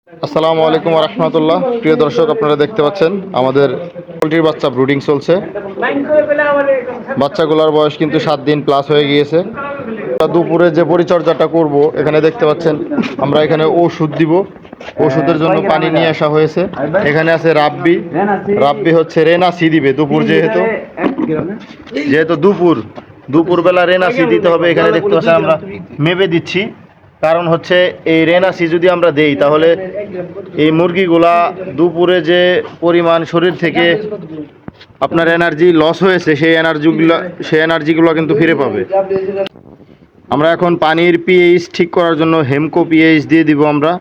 আসসালামু আলাইকুম ওয়া রাহমাতুল্লাহ। প্রিয় দর্শক, আপনারা দেখতে পাচ্ছেন আমাদের পোলট্রির বাচ্চা ব্রুডিং চলছে। বাচ্চাগুলোর বয়স কিন্তু 7 দিন প্লাস হয়ে গিয়েছে। দুপুরে যে পরিচর্যাটা করব, এখানে দেখতে পাচ্ছেন আমরা এখানে ওষুধ দিব। ওষুধের জন্য পানি নিয়ে আসা হয়েছে। এখানে আছে রাব্বি। রাব্বি হচ্ছে রেনাসি দিবে দুপুর, যেহেতু দুপুরবেলা রেনাসি দিতে হবে। এখানে দেখতে পাচ্ছেন আমরা মেপে দিচ্ছি, কারণ হচ্ছে এই রেনাসি যদি আমরা দেই তাহলে এই মুরগিগুলা দুপুরে যে পরিমাণ শরীর থেকে আপনার এনার্জি লস হয়েছে সেই এনার্জিগুলো কিন্তু ফিরে পাবে। আমরা এখন পানির পিএইচ ঠিক করার জন্য হেমকো পিএইচ দিয়ে দিব আমরা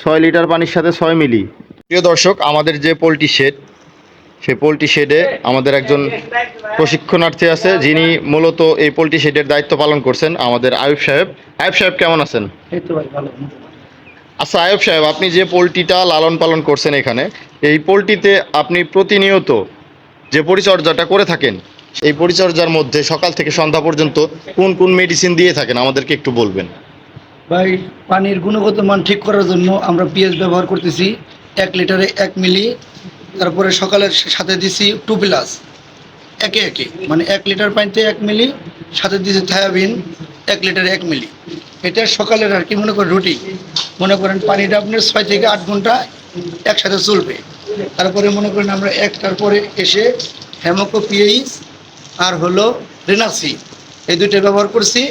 6 লিটার পানির সাথে 6 মিলি। প্রিয় দর্শক, আমাদের যে পোলট্রি শেড, সেই পোলট্রি শেডে আমাদের একজন প্রশিক্ষণার্থী আছে, যিনি মূলত এই পোলট্রি শেডের দায়িত্ব পালন করছেন, আমাদের আয়ুব সাহেব। আয়ুব সাহেব কেমন আছেন? আচ্ছা আয়ুব সাহেব, আপনি যে পোলট্রিটা লালন পালন করছেন এখানে, এই পোলট্রিতে আপনি প্রতিনিয়ত যে পরিচর্যাটা করে থাকেন, এই পরিচর্যার মধ্যে সকাল থেকে সন্ধ্যা পর্যন্ত কোন কোন মেডিসিন দিয়ে থাকেন আমাদেরকে একটু বলবেন। ভাই, পানির গুণগত মান ঠিক করার জন্য আমরা পিএইচ ব্যবহার করতেছি 1 লিটারে 1 মিলি। তারপরে সকালের সাথে দিছি 2+ একে একে, মানে 1 লিটার পানিতে 1 মিলি, সাথে দিছি থায়াবিন 1 লিটারে 1 মিলি। এটা সকালের আর কি মনে করেন রুটিন। মনে করেন পানিটা আপনার 6 থেকে 8 ঘন্টা একসাথে চলবে। তারপরে মনে করেন আমরা 1টার পরে এসে হেমোকো পিএইচ আর হলো রেনাসি, এই দুইটা ব্যবহার করছি।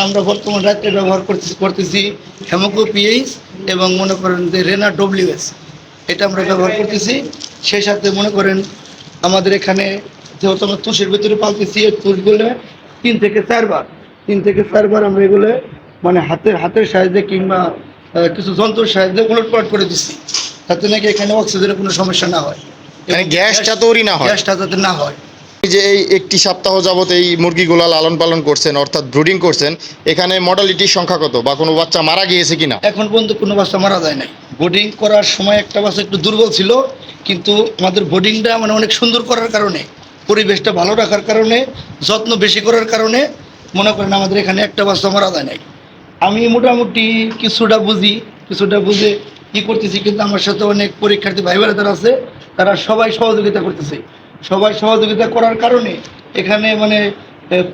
আমরা বর্তমান রাত্রে ব্যবহার করতেছি হেমোকো পিএইচ এবং মনে করেন যে রেনা ডব্লিউএস, এটা আমরা ব্যবহার করতেছি। সেই সাথে মনে করেন আমাদের এখানে যেহেতু আমরা তুষের ভিতরে পালতেছি, এই তুষগুলো 3 থেকে 4 বার আমরা এগুলো মানে হাতের সাহায্যে কিংবা কিছু যন্ত্রের সাহায্যে উলটপালট করে দিচ্ছি, যাতে নাকি এখানে অক্সিজেনের কোনো সমস্যা না হয়, গ্যাসটা তৈরি না হয়, গ্যাসটা যাতে না হয়। যে এই 1টি সপ্তাহ যাবত এই মুরগিগুলা লালন পালন করছেন, অর্থাৎ ব্রুডিং করছেন, এখানে মর্টালিটির সংখ্যা কত, বা কোনো বাচ্চা মারা গিয়েছে কিনা? এখন পর্যন্ত কোনো বাচ্চা মারা যায় নাই। বোর্ডিং করার সময় একটা বাচ্চা একটু দুর্বল ছিল, কিন্তু আমাদের বোর্ডিংটা মানে অনেক সুন্দর করার কারণে, পরিবেশটা ভালো রাখার কারণে, যত্ন বেশি করার কারণে মনে করেন আমাদের এখানে একটা বাচ্চা মারা যায় নাই। আমি মোটামুটি কিছুটা বুঝে কী করতেছি, কিন্তু আমার সাথে অনেক পরীক্ষার্থী ভাই বোনেরা আছে, তারা সবাই সহযোগিতা করতেছে। সবাই সহযোগিতা করার কারণে এখানে মানে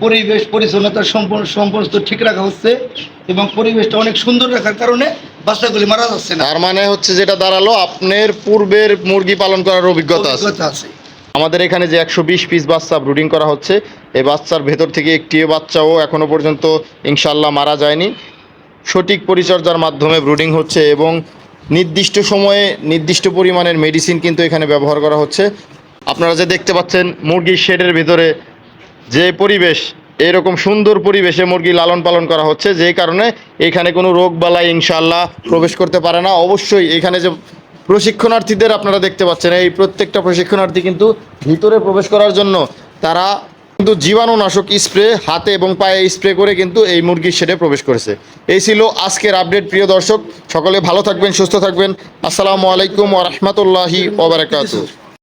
পরিবেশ পরিচ্ছন্নতা সমস্ত ঠিক রাখা হচ্ছে এবং পরিবেশটা অনেক সুন্দর রাখার কারণে বাচ্চাগুলি মারা যাচ্ছে না। তার মানে হচ্ছে যেটা দাঁড়ালো, আপনার পূর্বের মুরগি পালন করার অভিজ্ঞতা আছে। আমাদের এখানে যে 120 পিস বাচ্চা ব্রুডিং করা হচ্ছে, এই বাচ্চার ভেতর থেকে একটি বাচ্চাও এখনো পর্যন্ত ইনশাল্লাহ মারা যায়নি। সঠিক পরিচর্যার মাধ্যমে ব্রুডিং হচ্ছে এবং নির্দিষ্ট সময়ে নির্দিষ্ট পরিমাণের মেডিসিন কিন্তু এখানে ব্যবহার করা হচ্ছে। আপনারা যে দেখতে পাচ্ছেন মুরগির শেডের ভিতরে যে পরিবেশ, এরকম সুন্দর পরিবেশে মুরগি লালন পালন করা হচ্ছে, যে কারণে এখানে কোনো রোগ বালাই ইনশাআল্লাহ প্রবেশ করতে পারে না। অবশ্যই এখানে যে প্রশিক্ষণার্থীদের আপনারা দেখতে পাচ্ছেন, এই প্রত্যেকটা প্রশিক্ষণার্থী কিন্তু ভিতরে প্রবেশ করার জন্য তারা কিন্তু জীবাণুনাশক স্প্রে হাতে এবং পায়ে স্প্রে করে কিন্তু এই মুরগির শেডে প্রবেশ করেছে। এই ছিল আজকের আপডেট। প্রিয় দর্শক, সকলে ভালো থাকবেন, সুস্থ থাকবেন। আসসালামু আলাইকুম ওয়া রাহমাতুল্লাহি ওয়া বারাকাতুহু।